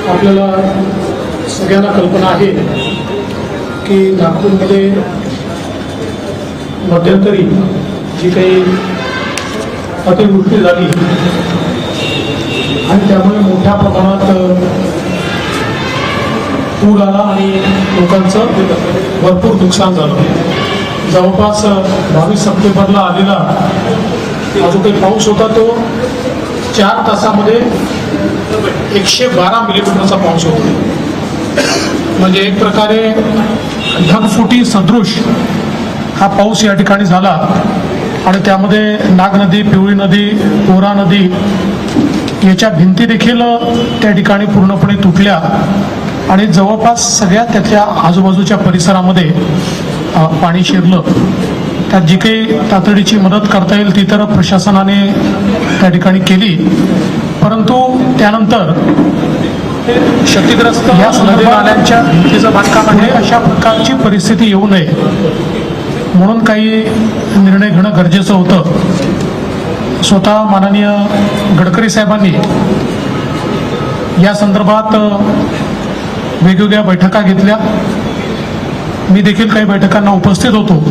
आपल्याला सगळ्यांना कल्पना आहे की नागपूरमध्ये मध्यंतरी जी काही अतिवृष्टी झाली आणि त्यामुळे मोठ्या प्रमाणात पूर आला आणि लोकांचं भरपूर नुकसान झालं. जवळपास 22 सप्टेंबरला आलेला जो काही पाऊस होता तो 4 तासामध्ये 112 मिलीमीटरचा पाऊस होता. म्हणजे एक प्रकारे ढगफुटी सदृश हा पाऊस या ठिकाणी झाला आणि त्यामध्ये नाग नदी, पिवळी नदी, पोरा नदी याच्या भिंती देखील त्या ठिकाणी पूर्णपणे तुटल्या आणि जवळपास सगळ्या त्याच्या आजूबाजूच्या परिसरामध्ये पाणी शिरलं. त्यात जी काही तातडीची मदत करता येईल ती तर प्रशासनाने त्या ठिकाणी केली, परंतु त्यानंतर क्षतिग्रस्त या नदी नाल्यांच्या भिंतीचं बांधकाम आहे अशा प्रकारची परिस्थिती येऊ नये म्हणून काही निर्णय घेणं गरजेचं होतं. स्वतः माननीय गडकरी साहेबांनी या संदर्भात वेगवेगळ्या बैठका घेतल्या. मी देखील काही बैठकांना उपस्थित होतो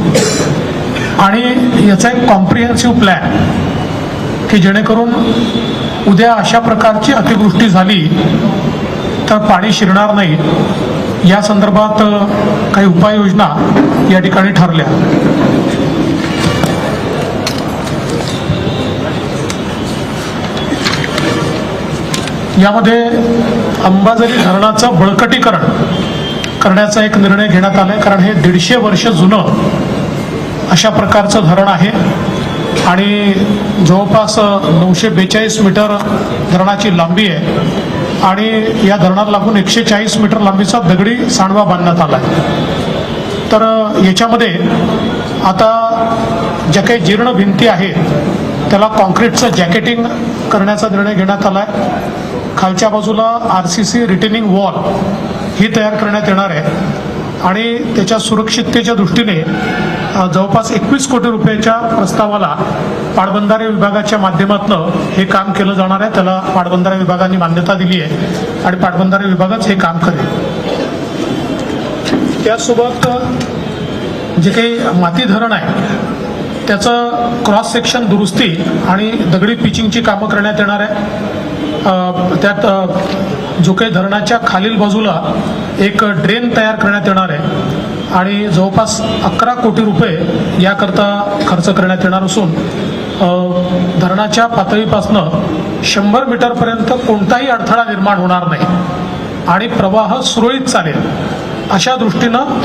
आणि याचा एक कॉम्प्रिहेन्सिव्ह प्लॅन की जेणेकरून उद्या अशा प्रकारची अतिवृष्टी झाली तर पाणी शिरणार नाही या संदर्भात काही उपाययोजना या ठिकाणी ठरल्या. यामध्ये अंबाझरी धरणाचं बळकटीकरण करण्याचा एक निर्णय घेण्यात आलाय, कारण हे 150 वर्ष जुनं अशा प्रकारचं धरण आहे आणि जवळपास 942 मीटर धरणाची लांबी आहे आणि या धरणाला लागून 140 मीटर लांबीचा दगडी सांडवा बांधण्यात आला आहे. तर याच्यामध्ये आता ज्या काही जीर्ण भिंती आहेत त्याला कॉन्क्रीटचं जॅकेटिंग करण्याचा निर्णय घेण्यात आला आहे. खालच्या बाजूला RCC रिटेनिंग वॉल ही तयार करण्यात येणार आहे आणि त्याच्या सुरक्षिततेच्या दृष्टीने जवळपास 21 कोटी रुपयाच्या प्रस्तावाला पाटबंधारे विभागाच्या माध्यमातून हे काम केलं जाणार आहे. त्याला पाटबंधारे विभागाने मान्यता दिली आहे आणि पाटबंधारे विभागच हे काम करेल. त्यासोबत जे काही माती धरण आहे त्याचं क्रॉस सेक्शन दुरुस्ती आणि दगडी पिचिंगची कामं करण्यात येणार आहे. त्यात जो काही धरणाच्या खालील बाजूला एक ड्रेन तयार करण्यात येणार आहे आणि जवळपास 11 कोटी रुपये याकरता खर्च करण्यात येणार असून धरणाच्या पातळीपासनं 100 मीटरपर्यंत कोणताही अडथळा निर्माण होणार नाही आणि प्रवाह सुरळीत चालेल अशा दृष्टीनं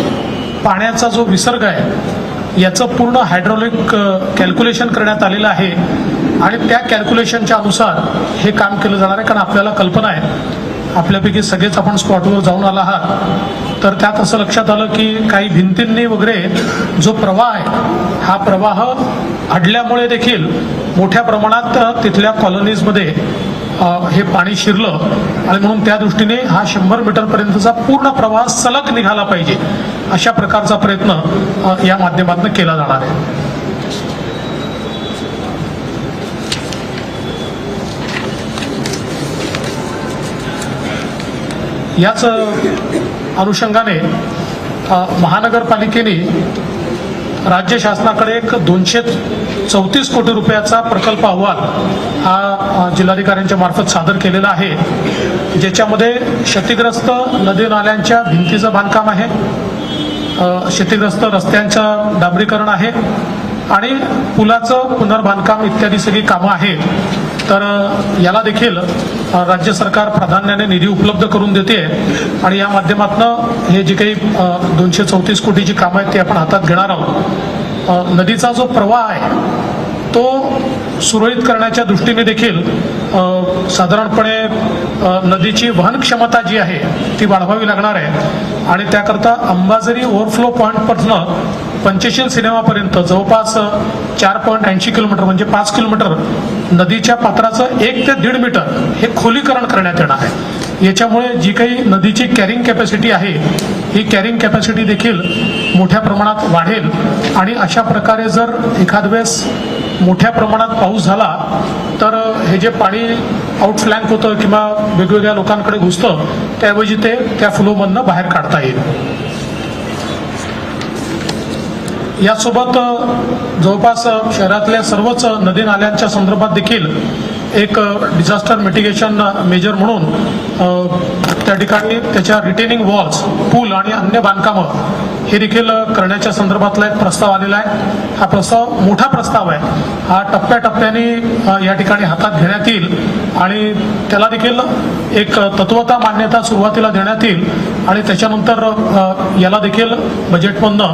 पाण्याचा जो विसर्ग आहे याचं पूर्ण हायड्रॉलिक कॅल्क्युलेशन करण्यात आलेलं आहे आणि त्या कॅल्क्युलेशनच्या अनुसार हे काम केलं जाणार आहे. कारण आपल्याला कल्पना आहे, आपल्यापैकी सगळेच आपण स्पॉटवर जाऊन आला आहात, तर त्यात असं लक्षात आलं की काही भिंतींनी वगैरे जो प्रवाह आहे हा प्रवाह अडल्यामुळे देखील मोठ्या प्रमाणात तिथल्या कॉलनीजमध्ये हे पाणी शिरलं आणि म्हणून त्या दृष्टीने हा 100 मीटरपर्यंतचा पूर्ण प्रवाह सलग निघाला पाहिजे अशा प्रकारचा प्रयत्न या माध्यमातून केला जाणार आहे. याच अनुषंगाने महानगरपालिकेने राज्य शासनाकडे एक 234 कोटी रुपयाचा प्रकल्प अहवाल हा जिल्हाधिकाऱ्यांच्या मार्फत सादर केलेला आहे, ज्याच्यामध्ये क्षतिग्रस्त नदी नाल्यांच्या भिंतीचं बांधकाम आहे, क्षतिग्रस्त रस्त्यांचं डांबरीकरण आहे आणि पुलाचं पुनर्बांधकाम इत्यादी सगळी कामं आहेत. तर याला देखील राज्य सरकार प्राधान्याने निधी उपलब्ध करून देते आणि या माध्यमातून हे जे काही 234 कोटीची कामं आहेत ती आपण हातात घेणार आहोत. नदीचा जो प्रवाह आहे तो सुरळीत करण्याच्या दृष्टीने देखील साधारणपणे नदीची वहन क्षमता जी आहे ती वाढवावी लागणार आहे आणि त्याकरता अंबाझरी ओव्हरफ्लो पॉईंटपासून पंचशील सिनेमापर्यंत जवळपास 4.80 किलोमीटर म्हणजे 5 किलोमीटर नदीच्या पात्राचं 1 ते 1.5 मीटर हे खोलीकरण करण्यात येणार आहे. याच्यामुळे जी काही नदीची कॅरिंग कॅपॅसिटी आहे ही कॅरिंग कॅपॅसिटी देखील मोठ्या प्रमाणात वाढेल आणि अशा प्रकारे जर एखाद वेळेस मोठ्या प्रमाणात पाऊस झाला तर हे जे पाणी आउटफ्लँक होतं किंवा वेगवेगळ्या लोकांकडे घुसतं, त्याऐवजी ते त्या फ्लोमधनं बाहेर काढता येईल. यासोबत जवळपास शहरातल्या सर्वच नदी नाल्यांच्या संदर्भात देखील एक डिझास्टर मिटिगेशन मेजर म्हणून त्या ठिकाणी त्याच्या रिटेनिंग वॉल्स, पूल आणि अन्य बांधकामं हे देखील करण्याच्या संदर्भातला एक प्रस्ताव आलेला आहे. हा प्रस्ताव मोठा प्रस्ताव आहे. हा टप्प्याटप्प्याने या ठिकाणी हातात घेण्यात येईल आणि त्याला देखील एक तत्वता मान्यता सुरुवातीला देण्यात येईल आणि त्याच्यानंतर याला देखील बजेटमधनं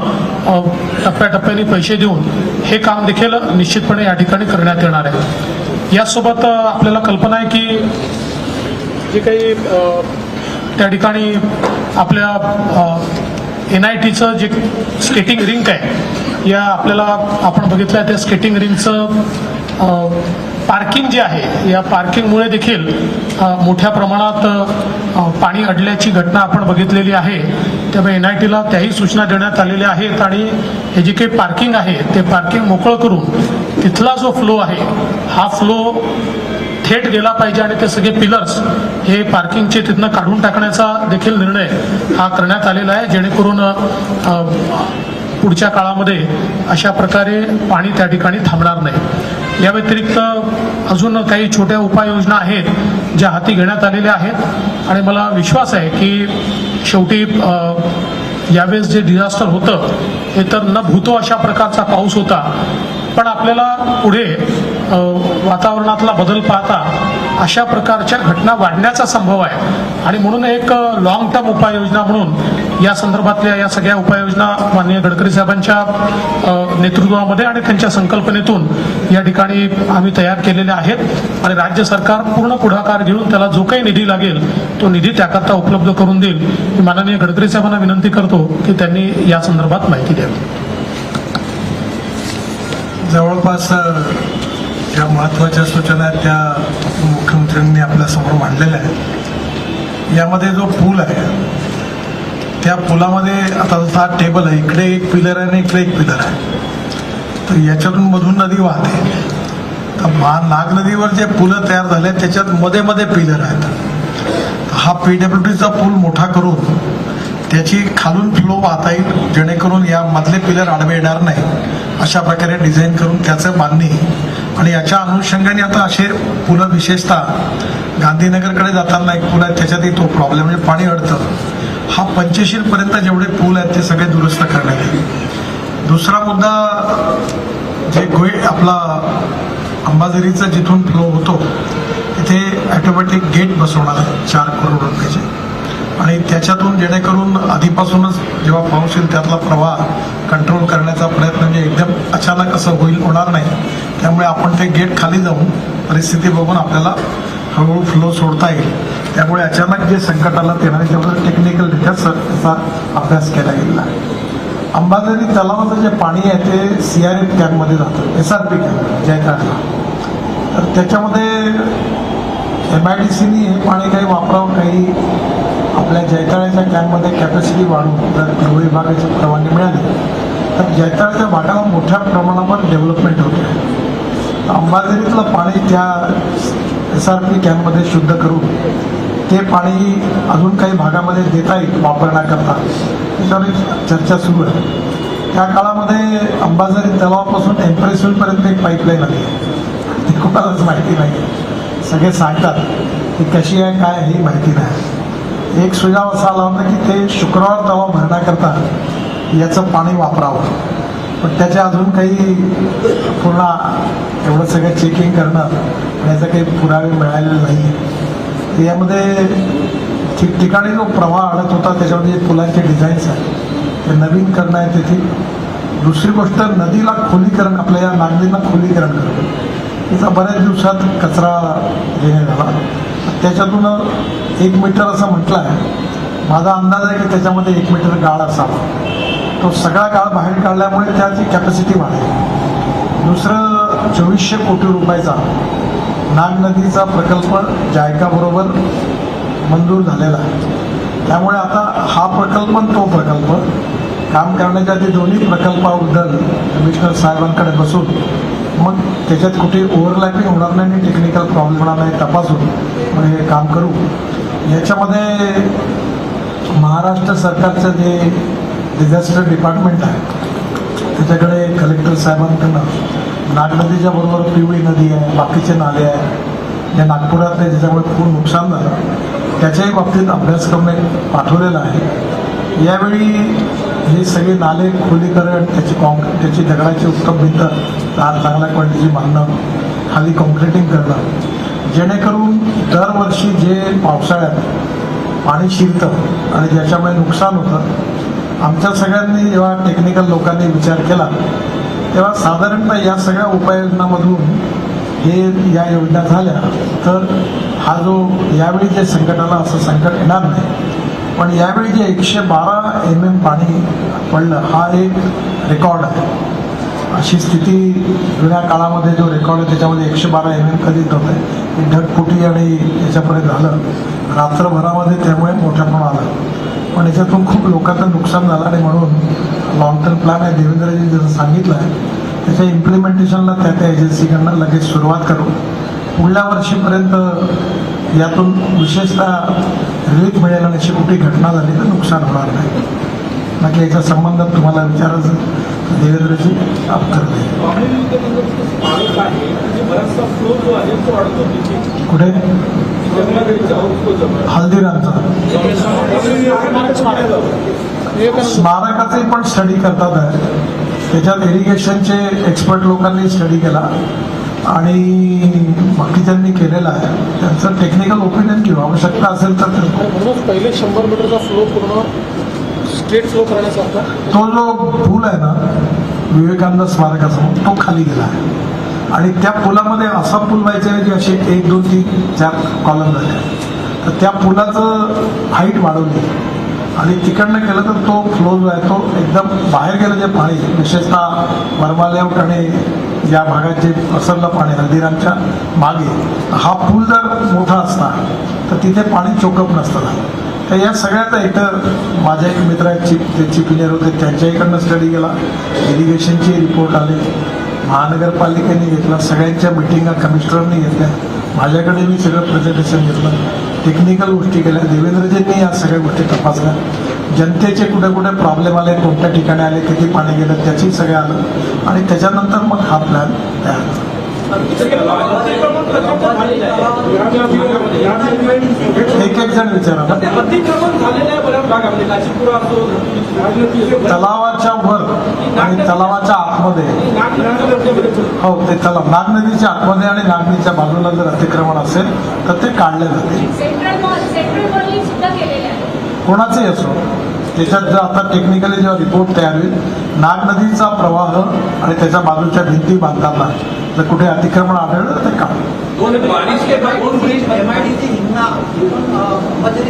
टप्प्याटप्प्याने पैसे देऊन हे काम देखील निश्चितपणे या ठिकाणी करण्यात येणार आहे. यासोबत आपल्याला कल्पना आहे की जे काही त्या ठिकाणी आपल्या NITचं जे स्केटिंग रिंक आहे, या आपल्याला आपण बघितलं आहे त्या स्केटिंग रिंकचं पार्किंग जे आहे, या पार्किंगमुळे देखील मोठ्या प्रमाणात पाणी अडल्याची घटना आपण बघितलेली आहे. त्यामुळे NITला त्याही सूचना देण्यात आलेल्या आहेत आणि हे जे काही पार्किंग आहे ते पार्किंग मोकळं करून तिथला जो फ्लो आहे हा फ्लो थेट गेला पाहिजे आणि ते सगळे पिलर्स हे पार्किंगचे तिथनं काढून टाकण्याचा देखील निर्णय हा करण्यात आलेला आहे, जेणेकरून पुढच्या काळामध्ये अशा प्रकारे पाणी त्या ठिकाणी थांबणार नाही. या व्यतिरिक्त अजून काही छोट्या उपाययोजना आहेत ज्या हाती घेण्यात आलेल्या आहेत आणि मला विश्वास आहे की शेवटी यावेळेस जे डिझास्टर होतं हे तर न भूतो अशा प्रकारचा पाऊस होता, पण आपल्याला पुढे वातावरणातला बदल पाहता अशा प्रकारच्या घटना वाढण्याचा संभव आहे आणि म्हणून एक लॉंग टर्म उपाययोजना म्हणून या संदर्भातल्या या सगळ्या उपाययोजना माननीय गडकरी साहेबांच्या नेतृत्वामध्ये आणि त्यांच्या संकल्पनेतून या ठिकाणी आम्ही तयार केलेल्या आहेत आणि राज्य सरकार पूर्ण पुढाकार घेऊन त्याला जो काही निधी लागेल तो निधी त्याकरता उपलब्ध करून देईल. मी माननीय गडकरी साहेबांना विनंती करतो की त्यांनी या संदर्भात माहिती द्यावी. जवळपास ज्या महत्त्वाच्या सूचना आहेत त्या मुख्यमंत्र्यांनी आपल्यासमोर मांडलेल्या आहेत. यामध्ये जो पूल आहे त्या पुलामध्ये आता जसा हा टेबल आहे, इकडे एक पिलर आहे आणि इकडे एक पिलर आहे, तर याच्यातून मधून नदी वाहते. तर नाग नदीवर जे पुलं तयार झाले त्याच्यात मध्ये मध्ये पिलर आहेत. हा PWDचा पूल मोठा करून त्याची खालून फ्लो वाहता येईल, जेणेकरून या मधले पिलर आडवे येणार नाही अशा प्रकारे डिझाईन करून त्याचं बांधणी. आणि याच्या अनुषंगाने आता असे पुलं विशेषतः गांधीनगरकडे जाताना एक पूल आहे त्याच्यातही तो प्रॉब्लेम म्हणजे पाणी अडतं. हा 85 पर्यंत जेवढे पूल आहेत ते सगळे दुरुस्त करण्यात येईल. दुसरा मुद्दा जे आपला अंबाझरीचा जिथून फ्लो होतो तिथे ऑटोमॅटिक गेट बसवणार आहे 4 करोड रुपयाचे आणि त्याच्यातून जेणेकरून आधीपासूनच जेव्हा पाऊस येईल त्यातला प्रवाह कंट्रोल करण्याचा प्रयत्न म्हणजे एकदम अचानक असं होणार नाही. त्यामुळे आपण ते गेट खाली जाऊन परिस्थिती बघून आपल्याला हळूहळू फ्लो सोडता येईल. त्यामुळे अचानक जे संकट आलं तेव्हा तेवढं टेक्निकलरित्या त्याचा अभ्यास केला गेला. अंबाझरी तलावाचं जे पाणी आहे ते CRF कॅम्पमध्ये जातं, SRP कॅम्प जयताळला. तर त्याच्यामध्ये MIDCने हे पाणी काही वापरावं, काही आपल्या जयताळ्याच्या कॅम्पमध्ये कॅपॅसिटी वाढवून जर गृह विभागाची परवानगी मिळाली तर जयताळ्याच्या भागाला मोठ्या प्रमाणावर डेव्हलपमेंट होते. अंबाझरीतलं पाणी त्या SRP कॅम्पमध्ये शुद्ध करून ते पाणी अजून काही भागामध्ये देता येईल वापरण्याकरता, त्याच्यावर चर्चा सुरू आहे. त्या काळामध्ये अंबाझरी तलावापासून एम्प्रेसपर्यंत एक पाईपलाईन आली, ती कोणालाच माहिती नाही. सगळे सांगतात की कशी आहे काय ही माहिती नाही. एक सुझाव असा आला होता की ते शुक्रवार तलाव भरण्याकरता याचं पाणी वापरावं, पण त्याचे अजून काही पूर्ण एवढं सगळं चेकिंग करणं याचे काही पुरावे मिळालेले नाही. यामध्ये ठिकठिकाणी जो प्रवाह अडत होता त्याच्यामध्ये जे पुलांचे डिझाईन्स आहेत ते नवीन करणं आहे तेथील. दुसरी गोष्ट नदीला खोलीकरण, आपल्या या नागदीला खोलीकरण करणं. तिचा बऱ्याच दिवसात कचरा जे झाला त्याच्यातून 1 मीटर असं म्हटलं आहे. माझा अंदाज आहे की त्याच्यामध्ये 1 मीटर गाळ असावा. तो सगळा गाळ बाहेर काढल्यामुळे त्याची कॅपॅसिटी वाढेल. दुसरं 2400 कोटी रुपयाचा नाग नदीचा प्रकल्प जायकाबरोबर मंजूर झालेला आहे. त्यामुळे आता हा प्रकल्प आणि तो प्रकल्प काम करण्याच्या आधी दोन्ही प्रकल्पाबद्दल कमिशनर साहेबांकडे बसून मग त्याच्यात कुठे ओव्हरलॅपिंग होणार नाही आणि टेक्निकल प्रॉब्लेम होणार नाही तपासून मग हे काम करू. याच्यामध्ये महाराष्ट्र सरकारचं जे डिझास्टर डिपार्टमेंट आहे त्याच्याकडे कलेक्टर साहेबांकडनं नाग नदीच्या बरोबर पिवळी नदी आहे, बाकीचे नाले आहे, या नागपुरातले ज्याच्यामुळे खूप नुकसान झालं त्याच्याही बाबतीत अभ्यासक्रम एक पाठवलेला आहे. यावेळी हे सगळे नाले खोलीकरण, त्याची दगडाची उत्तम भिंत, चांगल्या क्वालिटीची बांधणं, खाली कॉन्क्रिटिंग करणं, जेणेकरून दरवर्षी जे पावसाळ्यात पाणी शिरतं आणि ज्याच्यामुळे नुकसान होतं, आमच्या सगळ्यांनी जेव्हा टेक्निकल लोकांनी विचार केला तेव्हा साधारणतः या सगळ्या उपाययोजनामधून हे या योजना झाल्या तर हा जो यावेळी जे संकट आलं असं संकट येणार नाही. पण यावेळी जे 112 mm पाणी पडलं हा एक रेकॉर्ड आहे. अशी स्थिती जुन्या काळामध्ये जो रेकॉर्ड आहे त्याच्यामध्ये 112 mm कधीच नव्हतं. ढगफुटी आणि याच्यापर्यंत झालं रात्रभरामध्ये, त्यामुळे मोठ्या प्रमाणात आलं. पण याच्यातून खूप लोकांचं नुकसान झालं आणि म्हणून लॉंग टर्म प्लॅन आहे देवेंद्रजी जसं सांगितलं आहे त्याच्या इम्प्लिमेंटेशनला त्या एजन्सीकडनं लगेच सुरुवात करू. पुढल्या वर्षीपर्यंत यातून विशेषतः रिलीफ मिळेल आणि अशी कुठे घटना झाली तर नुकसान होणार नाही. बाकी याच्या संबंधात तुम्हाला विचारायचं देवेंद्रजी उत्तर दे. कुठे हल्दीरामचा स्मारकाचे पण स्टडी करतात आहे. त्याच्यात इरिगेशनचे एक्सपर्ट लोकांनी स्टडी केला आणि बाकीच्यांनी केलेला आहे. त्यांचं टेक्निकल ओपिनियन घेऊ, आवश्यकता असेल तर म्हणूनच पहिले 100 मीटरचा फ्लो पूर्ण स्ट्रेट फ्लो करण्याचा होता. तो जो पूल आहे ना विवेकानंद स्मारकासमोर तो खाली गेला आहे आणि त्या पुलामध्ये असा पूल व्हायचा की असे 1, 2, 3, 4 कॉलम झाले. तर त्या पुलाचं हाईट वाढवली आणि तिकडनं केलं तर तो फ्लो जो आहे तो एकदम बाहेर गेलं जे पाणी, विशेषतः वर्मा लेआउट आणि या भागात जे पसरलं पाणी हल्दीरामच्या मागे, हा पूल जर मोठा असता तर तिथे पाणी चोकअप नसतं झालं. तर या सगळ्याचा इथं माझ्या एक मित्र आहेत ते चीफ इंजिनियर होते, त्यांच्या इकडनं स्टडी केला, इरिगेशनचे रिपोर्ट आले, महानगरपालिकेने घेतला, सगळ्यांच्या मिटिंगा कमिशनरनी घेतल्या, माझ्याकडे मी सगळं प्रेझेंटेशन घेतलं, टेक्निकल गोष्टी केल्या, देवेंद्रजींनी या सगळ्या गोष्टी तपासल्या, जनतेचे कुठे कुठे प्रॉब्लेम आले, कोणत्या ठिकाणी आले, किती पाणी गेलं त्याची सगळं आलं आणि त्याच्यानंतर मग हा प्लॅन तयार झाला. एक जण विचारा. तलावाच्या वर आणि तलावाच्या आतमध्ये, हो ते तलाव नाग नदीच्या आतमध्ये आणि नाग नदीच्या बाजूला जर अतिक्रमण असेल तर ते काढले जाते. कोणाचंही असो त्याच्यात जर आता टेक्निकली जेव्हा रिपोर्ट तयार होईल, नाग नदीचा प्रवाह आणि त्याच्या बाजूच्या भिंती बांधताना जर कुठे अतिक्रमण आढळलं तर काढ.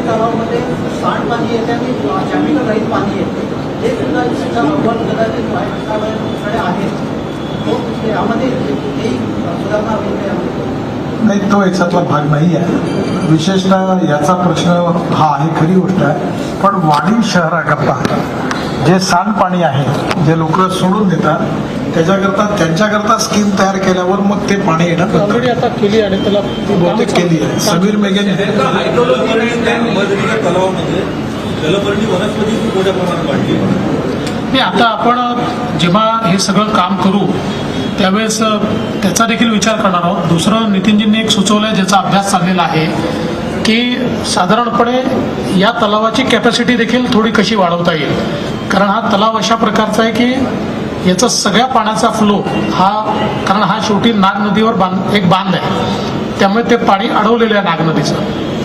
तलावामध्ये सांडपाणी येते आणि केमिकल रहित पाणी येते, हे सुद्धा आहे. यामध्ये सुधारणा होईल नाही, तो याच्यातला भाग नाही आहे. विशेषतः याचा प्रश्न हा आहे, खरी गोष्ट आहे. पण वाढीव शहराकरता जे सांडपाणी आहे जे लोक सोडून देतात त्याच्याकरता त्यांच्याकरता स्कीम तयार केल्यावर मग ते पाणी येणं ऑलरेडी आता केली आणि त्याला बहुतेक केली आहे. समीर मेघेने जलपर्णी वनस्पती खूप मोठ्या प्रमाणात वाढली. नाही, आता आपण जेव्हा हे सगळं काम करू त्यावेळेस त्याचा देखील विचार करणार आहोत. दुसरं नितीनजींनी एक सुचवलं आहे ज्याचा अभ्यास चाललेला आहे की साधारणपणे या तलावाची कॅपॅसिटी देखील थोडी कशी वाढवता येईल. कारण हा तलाव अशा प्रकारचा आहे की याचा सगळ्या पाण्याचा फ्लो हा, कारण हा शेवटी नाग नदीवर एक बांध आहे, त्यामुळे ते पाणी अडवलेलं आहे नाग नदीचं.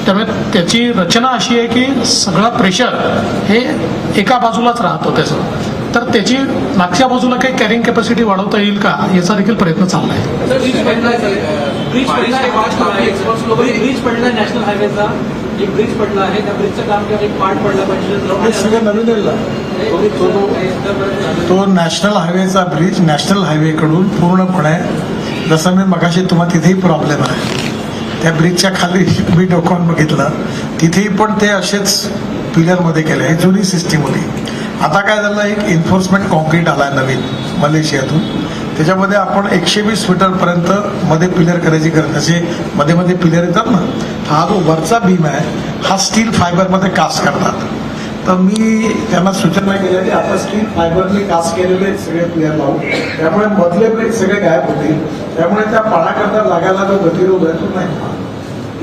त्यामुळे त्याची रचना अशी आहे की सगळं प्रेशर हे एका बाजूलाच राहतं त्याचं. तर त्याची मागच्या बाजूला काही कॅरिंग कॅपॅसिटी वाढवता येईल का याचा देखील प्रयत्न चालला आहे. ब्रिज पडला नॅशनल हायवेचा, एक ब्रिज पडला आहे, त्या ब्रिजचं काम किंवा एक पार्ट पडला पाहिजे. सगळं नवीन तो नॅशनल हायवेचा ब्रिज नॅशनल हायवेकडून पूर्णपणे, जसं मी मगाशी तुम्हाला तिथेही प्रॉब्लेम आहे, त्या ब्रिजच्या खाली मी डोकावून बघितलं तिथेही पण ते असेच पिलरमध्ये केले. ही जुनी सिस्टीम होती. आता काय झालं, एक एन्फोर्समेंट कॉन्क्रीट आला आहे नवीन मलेशियातून, त्याच्यामध्ये आपण 120 मीटरपर्यंत मध्ये पिलर करायची गरज, असे मध्ये मध्ये पिलर येतात ना, हा जो वरचा बीम आहे हा स्टील फायबरमध्ये कास्ट करतात. तर मी त्यांना सूचना केल्या की आता स्टील फायबरने कास्ट केलेले सगळे पिलर लावू, त्यामुळे मधले ब्रेक सगळे गायब होतील, त्यामुळे त्या पाण्याकरता लागायला जो गतिरोध आहे तो नाही होणार.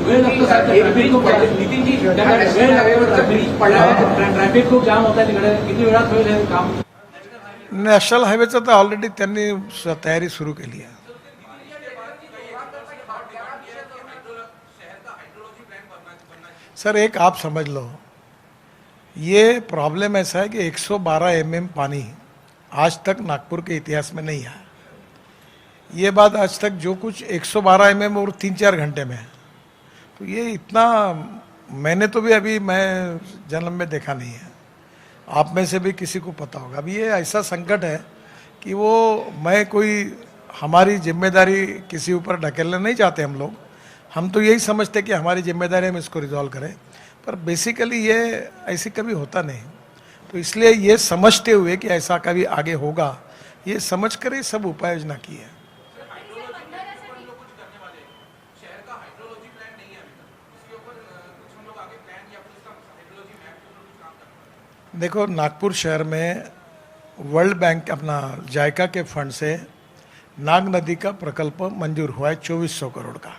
वेळ लागतो साहेब, ट्रॅफिक खूप ट्रॅफिक खूप जाम होत आहे तिकडे, किती वेळात होईल हे काम? नॅशनल हायवेचं तर ऑलरेडी त्यांनी तयारी सुरू केली आहे. सर एक आप समझ लो, ये प्रॉब्लम ऐसा है कि 112 mm पानी आज तक नागपुर के इतिहास में नहीं आया. ये बात आज तक जो कुछ 112 mm और 3-4 घंटे में है, तो ये इतना मैंने तो भी अभी मैं जन्म में देखा नहीं है. आप में से भी किसी को पता होगा. अभी ये ऐसा संकट है कि वो मैं कोई हमारी जिम्मेदारी किसी ऊपर ढकेलना नहीं चाहते हम लोग. हम तो यही समझते कि हमारी जिम्मेदारी हम इसको रिजॉल्व करें, पर बेसिकली ये ऐसे कभी होता नहीं. तो इसलिए ये समझते हुए कि ऐसा कभी आगे होगा, ये समझ कर ये सब उपाय योजना की है. देखो, नागपुर शहर में वर्ल्ड बैंक अपना जायका के फंड से नाग नदी का प्रकल्प मंजूर हुआ है 2400 करोड़ का.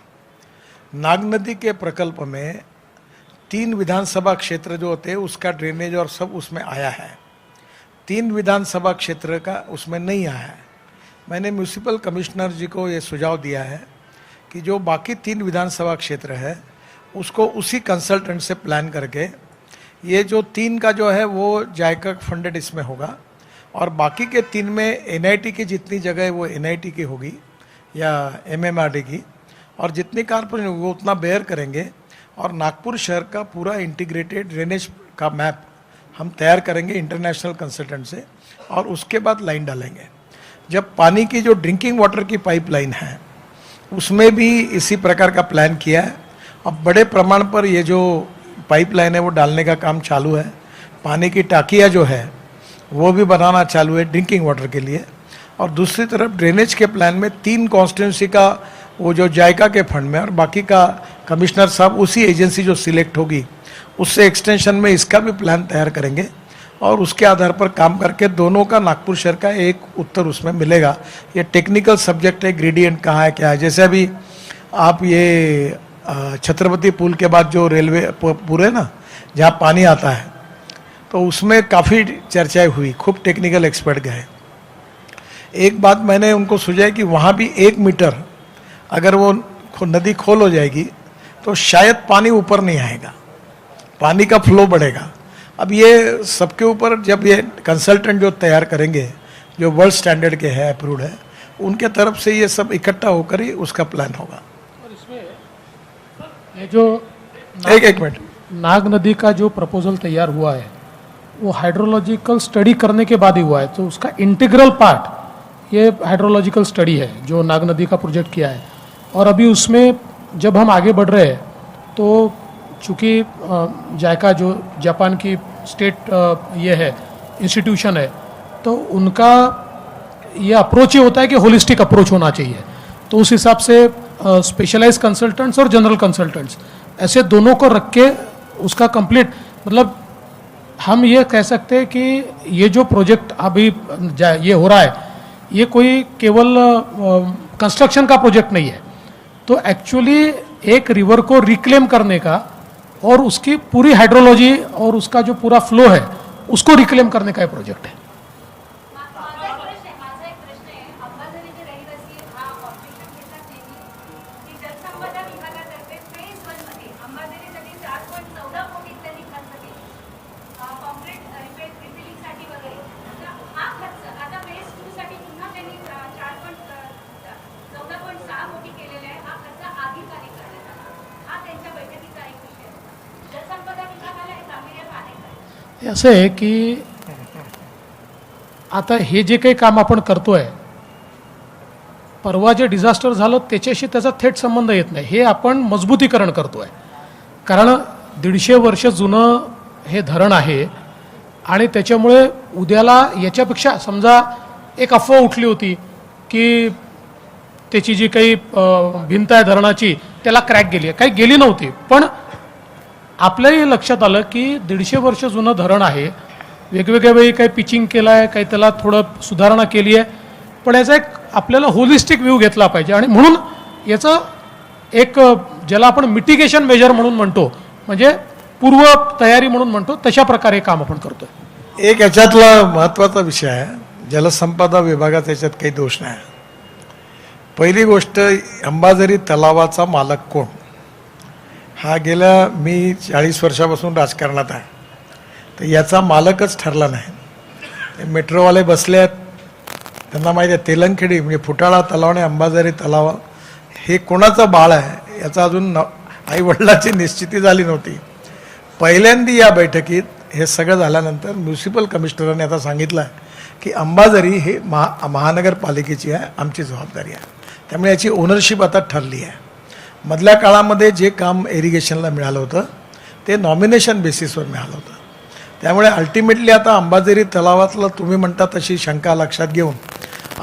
नाग नदी के प्रकल्प में 3 विधानसभा क्षेत्र जो होते हैं उसका ड्रेनेज और सब उसमें आया है. 3 विधानसभा क्षेत्र का उसमें नहीं आया है. मैंने म्यूनिसिपल कमिश्नर जी को ये सुझाव दिया है कि जो बाकी 3 विधानसभा क्षेत्र है उसको उसी कंसल्टेंट से प्लान करके, ये जो 3 का जो है वो जायका फंडेड इसमें होगा, और बाकी के 3 में NIT की जितनी जगह है वो NIT की होगी या MMRD की, और जितनी कारपोरेशन वो उतना बेयर करेंगे. और नागपुर शहर का पूरा इंटीग्रेटेड ड्रेनेज का मैप हम तैयार करेंगे इंटरनेशनल कंसल्टेंट से, और उसके बाद लाइन डालेंगे. जब पानी की जो ड्रिंकिंग वाटर की पाइपलाइन है उसमें भी इसी प्रकार का प्लान किया है. अब बड़े प्रमाण पर ये जो पाइपलाइन है वो डालने का काम चालू है. पानी की टाकियाँ जो है वो भी बनाना चालू है ड्रिंकिंग वाटर के लिए. और दूसरी तरफ ड्रेनेज के प्लान में 3 कॉन्स्टिट्यूंसी का वो जो जायका के फंड में, और बाकी का कमिश्नर साहब उसी एजेंसी जो सिलेक्ट होगी उससे एक्सटेंशन में इसका भी प्लान तैयार करेंगे, और उसके आधार पर काम करके दोनों का नागपुर शहर का एक उत्तर उसमें मिलेगा. ये टेक्निकल सब्जेक्ट है, ग्रेडियंट कहाँ है क्या है. जैसे अभी आप ये छत्रपति पुल के बाद जो रेलवे पुल है ना जहाँ पानी आता है, तो उसमें काफ़ी चर्चाएं हुई, खूब टेक्निकल एक्सपर्ट गए. एक बात मैंने उनको सुझाई कि वहाँ भी 1 मीटर अगर वो नदी खोल हो जाएगी तो शायद पानी ऊपर नहीं आएगा, पानी का फ्लो बढ़ेगा. अब ये सबके ऊपर जब ये कंसल्टेंट जो तैयार करेंगे जो वर्ल्ड स्टैंडर्ड के हैं, अप्रूव्ड है, उनके तरफ से ये सब इकट्ठा होकर ही उसका प्लान होगा. और इसमें ये जो एक मिनट, नाग नदी का जो प्रपोजल तैयार हुआ है वो हाइड्रोलॉजिकल स्टडी करने के बाद ही हुआ है, तो उसका इंटीग्रल पार्ट ये हाइड्रोलॉजिकल स्टडी है जो नाग नदी का प्रोजेक्ट किया है. और अभी उसमें जब हम आगे बढ़ रहे हैं तो चूँकि जायका जो जापान की स्टेट ये है इंस्टीट्यूशन है, तो उनका ये अप्रोच ही होता है कि होलिस्टिक अप्रोच होना चाहिए. तो उस हिसाब से स्पेशलाइज कंसल्टेंट्स और जनरल कंसल्टेंट्स ऐसे दोनों को रख के उसका कंप्लीट, मतलब हम ये कह सकते हैं कि ये जो प्रोजेक्ट अभी ये हो रहा है ये कोई केवल कंस्ट्रक्शन का प्रोजेक्ट नहीं है. तो एक्चुअली एक रिवर को रिक्लेम करने का और उसकी पूरी हाइड्रोलॉजी और उसका जो पूरा फ्लो है उसको रिक्लेम करने का ये प्रोजेक्ट है. असं आहे की आता हे जे काही काम आपण करतोय, परवा जे डिझास्टर झालं त्याच्याशी त्याचा थेट संबंध येत नाही. हे आपण मजबूतीकरण करतोय, कारण 150 वर्ष जुनं हे धरण आहे आणि त्याच्यामुळे उद्याला याच्यापेक्षा समजा एक अफवा उठली होती की त्याची जी काही भिंत आहे धरणाची त्याला क्रॅक गेली आहे, काही गेली नव्हती. पण आपल्याही लक्षात आलं की 150 वर्ष जुनं धरण आहे, वेगवेगळ्या वेळी काही पिचिंग केलं आहे, काही त्याला थोडं सुधारणा केली आहे, पण याचा एक आपल्याला होलिस्टिक व्ह्यू घेतला पाहिजे. आणि म्हणून याचं एक ज्याला आपण मिटिगेशन मेजर म्हणून म्हणतो, म्हणजे पूर्व तयारी म्हणून म्हणतो, तशा प्रकारे हे काम आपण करतोय. एक याच्यातला महत्त्वाचा विषय आहे, जलसंपदा विभागाचा याच्यात काही दोष नाही. पहिली गोष्ट, अंबाझरी तलावाचा मालक कोण, हा गेल्या मी 40 वर्षापासून राजकारणात आहे, तर याचा मालकच ठरला नाही. मेट्रोवाले बसले आहेत, त्यांना माहिती आहे तेलंगखेडी म्हणजे फुटाळा तलाव आणि अंबाझरी तलाव हे कोणाचं बाळ आहे याचा अजून आईवडिलाची निश्चिती झाली नव्हती. पहिल्यांदा या बैठकीत हे सगळं झाल्यानंतर म्युन्सिपल कमिशनरांनी आता सांगितलं आहे की अंबाझरी हे महानगरपालिकेची आहे, आमची जबाबदारी आहे. त्यामुळे याची ओनरशिप आता ठरली आहे. मधल्या काळामध्ये जे काम इरिगेशनला मिळालं होतं ते नॉमिनेशन बेसिसवर मिळालं होतं. त्यामुळे अल्टिमेटली आता अंबाझरी तलावातलं तुम्ही म्हणता तशी शंका लक्षात घेऊन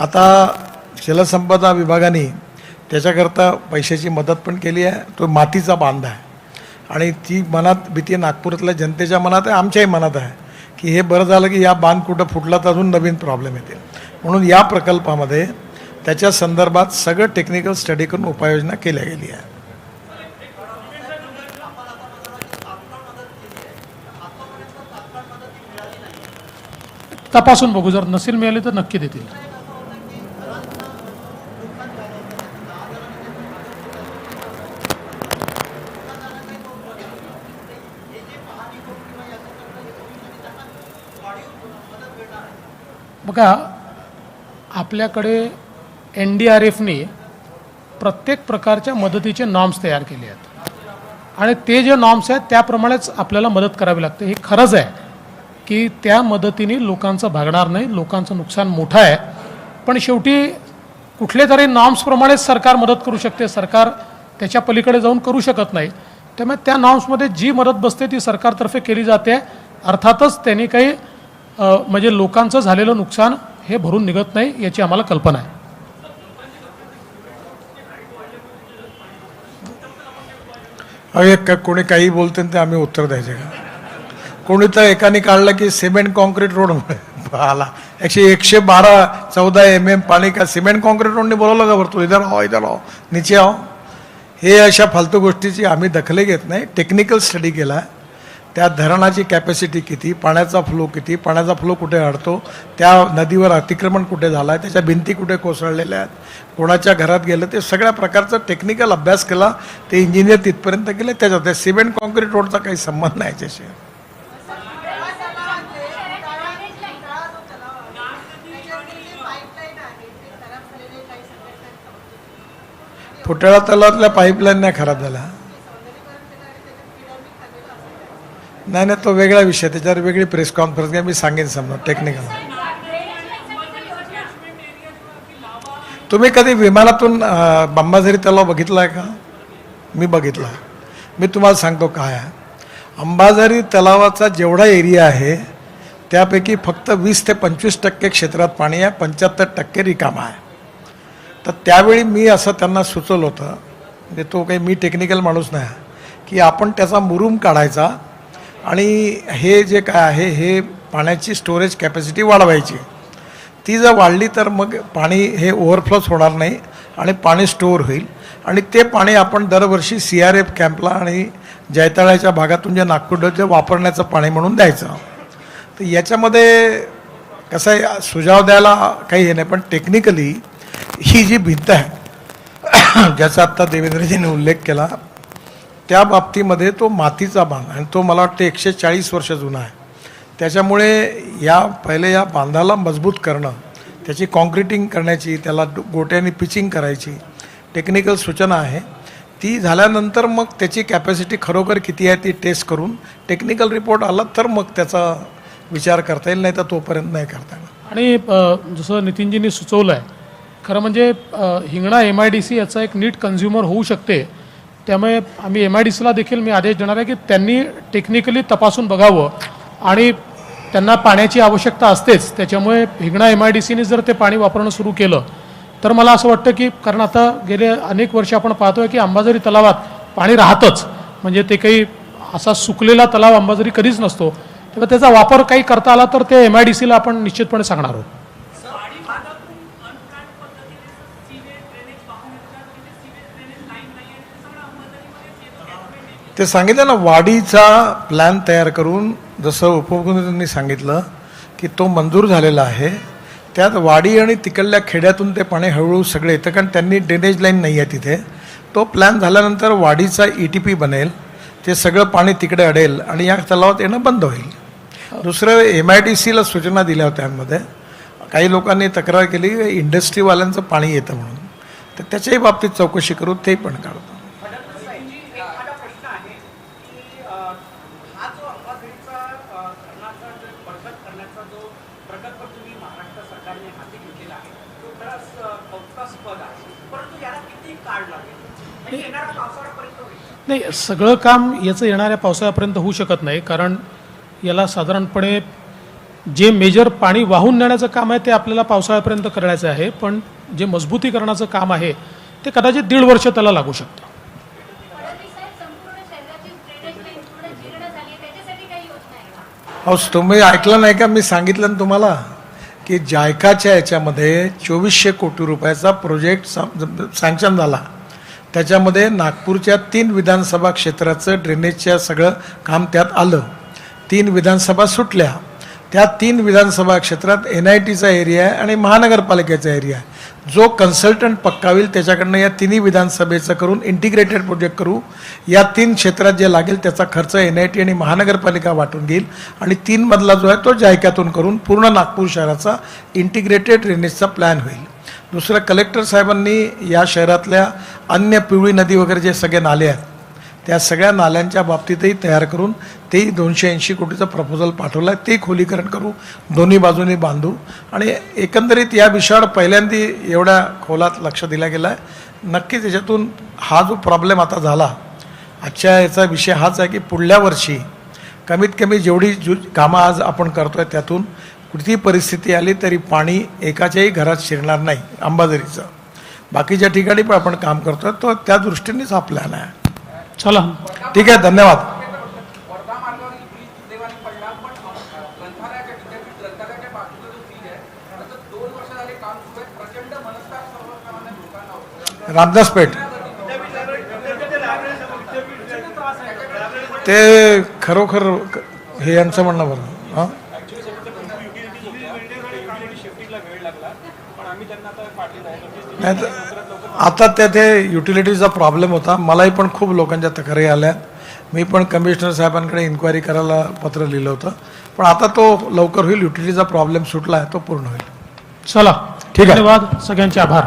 आता जलसंपदा विभागाने त्याच्याकरता पैशाची मदत पण केली आहे. तो मातीचा बांध आहे आणि ती मनात भीती नागपुरातल्या जनतेच्या मनात आहे, आमच्याही मनात आहे की हे बरं झालं की या बांध कुठं फुटला तर अजून नवीन प्रॉब्लेम येतील. म्हणून या प्रकल्पामध्ये त्याच्या संदर्भात सगळं टेक्निकल स्टडी करून उपाययोजना केल्या गेली आहे. तपासून बघू, जर नसेल मिळाली तर नक्की देतील. बघा, आपल्याकडे NDRFने प्रत्येक प्रकारच्या मदतीचे नॉर्म्स तयार केले आहेत आणि ते जे नॉर्म्स आहेत त्याप्रमाणेच आपल्याला मदत करावी लागते. हे खरंच आहे की त्या मदतीने लोकांचं भागणार नाही, लोकांचं नुकसान मोठं आहे, पण शेवटी कुठले तरी नॉर्म्सप्रमाणेच सरकार मदत करू शकते, सरकार त्याच्या पलीकडे जाऊन करू शकत नाही. त्यामुळे त्या नॉर्म्समध्ये जी मदत बसते ती सरकारतर्फे केली जाते. अर्थातच त्यांनी काही म्हणजे लोकांचं झालेलं नुकसान हे भरून निघत नाही याची आम्हाला कल्पना आहे. अरे कोणी काही बोलते ते आम्ही उत्तर द्यायचे का? कोणी तर एकाने काढलं की सिमेंट कॉन्क्रीट रोड आला 112-14 mm पाणी का सिमेंट कॉन्क्रीट रोडने बोलवलं का भरतो, इधर आओ नीचे आओ. हे अशा फालतू गोष्टीची आम्ही दखल घेत नाही. टेक्निकल स्टडी केला, त्या धरणाची कॅपॅसिटी किती, पाण्याचा फ्लो किती, पाण्याचा फ्लो कुठे अडतो, त्या नदीवर अतिक्रमण कुठे झालं आहे, त्याच्या भिंती कुठे कोसळलेल्या आहेत, कोणाच्या घरात गेलं, ते सगळ्या प्रकारचा टेक्निकल अभ्यास केला. ते इंजिनियर तिथपर्यंत गेले. त्याच्यात सिमेंट कॉन्क्रीट रोडचा काही संबंध नाही याच्याशी. फुटाळा तलावातल्या पाईपलाईन नाही खराब झाल्या, नाही तो वेगळा विषय, त्याच्यावर वेगळी प्रेस कॉन्फरन्स घ्या, मी सांगेन समजा टेक्निकल. तुम्ही कधी विमानातून अंबाझरी तलाव बघितला आहे का? मी बघितला. मी तुम्हाला सांगतो काय आहे. अंबाझरी तलावाचा जेवढा एरिया आहे त्यापैकी फक्त 20 ते 25% क्षेत्रात पाणी आहे, 75% रिकामा आहे. तर त्यावेळी मी असं त्यांना सुचवलं होतं, म्हणजे तो काही मी टेक्निकल माणूस नाही, की आपण त्याचा मुरूम काढायचा आणि हे जे काय आहे हे पाण्याची स्टोरेज कॅपॅसिटी वाढवायची. ती जर वाढली तर मग पाणी हे ओव्हरफ्लोच होणार नाही आणि पाणी स्टोअर होईल आणि ते पाणी आपण दरवर्षी CRF कॅम्पला आणि जैताळ्याच्या भागातून जे नागपूर वापरण्याचं पाणी म्हणून द्यायचं. तर याच्यामध्ये कसं आहे, सुझाव द्यायला काही हे नाही, पण टेक्निकली ही जी भिंत आहे ज्याचा आत्ता देवेंद्रजींनी उल्लेख केला, त्या बाबतीमध्ये तो मातीचा बांध आणि तो मला वाटतं 140 वर्ष जुना आहे. त्याच्यामुळे पहिले या बांधाला मजबूत करणं, त्याची कॉन्क्रिटिंग करण्याची, त्याला गोट्याने पिचिंग करायची टेक्निकल सूचना आहे. ती झाल्यानंतर मग त्याची कॅपॅसिटी खरोखर किती आहे ती टेस्ट करून टेक्निकल रिपोर्ट आला तर मग त्याचा विचार करता येईल, नाही तर तोपर्यंत नाही करता येणार. आणि जसं नितीनजींनी सुचवलं आहे, खरं म्हणजे हिंगणा MIDC याचा एक नीट कन्झ्युमर होऊ शकते. त्यामुळे आम्ही MIDCला देखील मी आदेश देणार आहे की त्यांनी टेक्निकली तपासून बघावं आणि त्यांना पाण्याची आवश्यकता असतेच, त्याच्यामुळे हिंगणा MIDCने जर ते पाणी वापरणं सुरू केलं तर मला असं वाटतं की कारण आता गेले अनेक वर्ष आपण पाहतोय की अंबाझरी तलावात पाणी राहतंच, म्हणजे ते काही असा सुकलेला तलाव अंबाझरी कधीच नसतो. तेव्हा त्याचा वापर काही करता आला तर ते MIDCला आपण निश्चितपणे सांगणार आहोत. ते सांगितलं ना, वाढीचा प्लॅन तयार करून, जसं उपमुख्यमंत्र्यांनी सांगितलं की तो मंजूर झालेला आहे. त्यात वाडी आणि तिकडल्या खेड्यातून ते पाणी हळूहळू सगळे येतं, कारण त्यांनी ड्रेनेज लाईन नाही आहे तिथे. तो प्लॅन झाल्यानंतर वाडीचा ETP बनेल, ते सगळं पाणी तिकडे अडेल आणि या तलावात येणं बंद होईल. दुसरं MIDCला सूचना दिल्या होत्या. त्यामध्ये काही लोकांनी तक्रार केली इंडस्ट्रीवाल्यांचं पाणी येतं म्हणून, तर त्याच्याही बाबतीत चौकशी करू, ते पण काढतो. एखादा प्रश्न आहे की हा जो अंबाझरीचा धरणाचा जो बळकट करण्याचा जो प्रकल्प तुम्ही महाराष्ट्र सरकारने हाती घेतलेला आहे तो खरंच कौतुकास्पद आहे, परंतु याला किती काळ लागेल? म्हणजे येणाऱ्या पावसाळ्यापर्यंत होईल? नाही, सगळं काम याचं येणाऱ्या पावसाळ्यापर्यंत होऊ शकत नाही, कारण याला साधारणपणे जे मेजर पाणी वाहून नेण्याचं काम आहे ते आपल्याला पावसाळ्यापर्यंत करायचं आहे, पण जे मजबूतीकरणाचं काम आहे ते कदाचित 1.5 वर्ष त्याला लागू शकतं. अहो, तुम्ही ऐकलं नाही का? मी सांगितलं ना तुम्हाला की जायकाच्या याच्यामध्ये 2400 कोटी रुपयाचा प्रोजेक्ट सँक्शन झाला. त्याच्यामध्ये नागपूरच्या 3 विधानसभा क्षेत्राचं ड्रेनेजच्या सगळं काम त्यात आलं. 3 विधानसभा सुटल्या. त्या 3 विधानसभा क्षेत्रात NITचा एरिया आहे आणि महानगरपालिकेचा एरिया आहे. जो कन्सल्टंट पक्का होईल त्याच्याकडनं या 3 विधानसभेचं करून इंटिग्रेटेड प्रोजेक्ट करू. या 3 क्षेत्रात जे लागेल त्याचा खर्च NIT आणि महानगरपालिका वाटून घेईल आणि 3 मधला जो आहे तो जायकातून करून पूर्ण नागपूर शहराचा इंटिग्रेटेड ड्रेनेजचा प्लॅन होईल. दुसरं, कलेक्टर साहेबांनी या शहरातल्या अन्य पिवळी नदी वगैरे जे सगळे नाले आहेत त्या सगळ्या नाल्यांच्या बाबतीतही तयार करून तेही 280 कोटीचं प्रपोजल पाठवलं आहे. ते खोलीकरण करू, दोन्ही बाजूनी बांधू आणि एकंदरीत या विषयावर पहिल्यांदा एवढ्या खोलात लक्ष दिलं गेलं आहे. नक्की त्याच्यातून हा जो प्रॉब्लेम आता झाला, आजच्या याचा विषय हाच आहे की पुढल्या वर्षी कमीत कमी जेवढी कामं आज आपण करतो आहे त्यातून कुठली परिस्थिती आली तरी पाणी एकाच्याही घरात शिरणार नाही अंबाझरीचं. बाकीच्या ठिकाणी पण आपण काम करतो आहे, तो त्या दृष्टीनेच हा प्लॅन आहे. चला, ठीक आहे, धन्यवाद. वर्धा मार्गावरील ब्रिज देवानी पडला, पण ग्रंथालयाच्या विद्यापीठ ग्रंथालयाच्या बाजूला जो ब्रिज आहे त्याचं 2 वर्ष झाले काम सुरू आहे. प्रचंड मनस्ताप सर्वसामान्य लोकांना होतो. रामदासपेठ ते खरोखर हे यांचं म्हणणं बरं. हां, नाही तर आता ते युटिलिटीचा प्रॉब्लेम होता. मलाही पण खूप लोकांच्या तक्रारी आल्या. मी पण कमिशनर साहेबांकडे इन्क्वायरी करायला पत्र लिहिलं होतं, पण आता तो लवकर होईल. युटिलिटीचा प्रॉब्लेम सुटला आहे, तो पूर्ण होईल. चला, ठीक आहे. धन्यवाद, सगळ्यांचे आभार.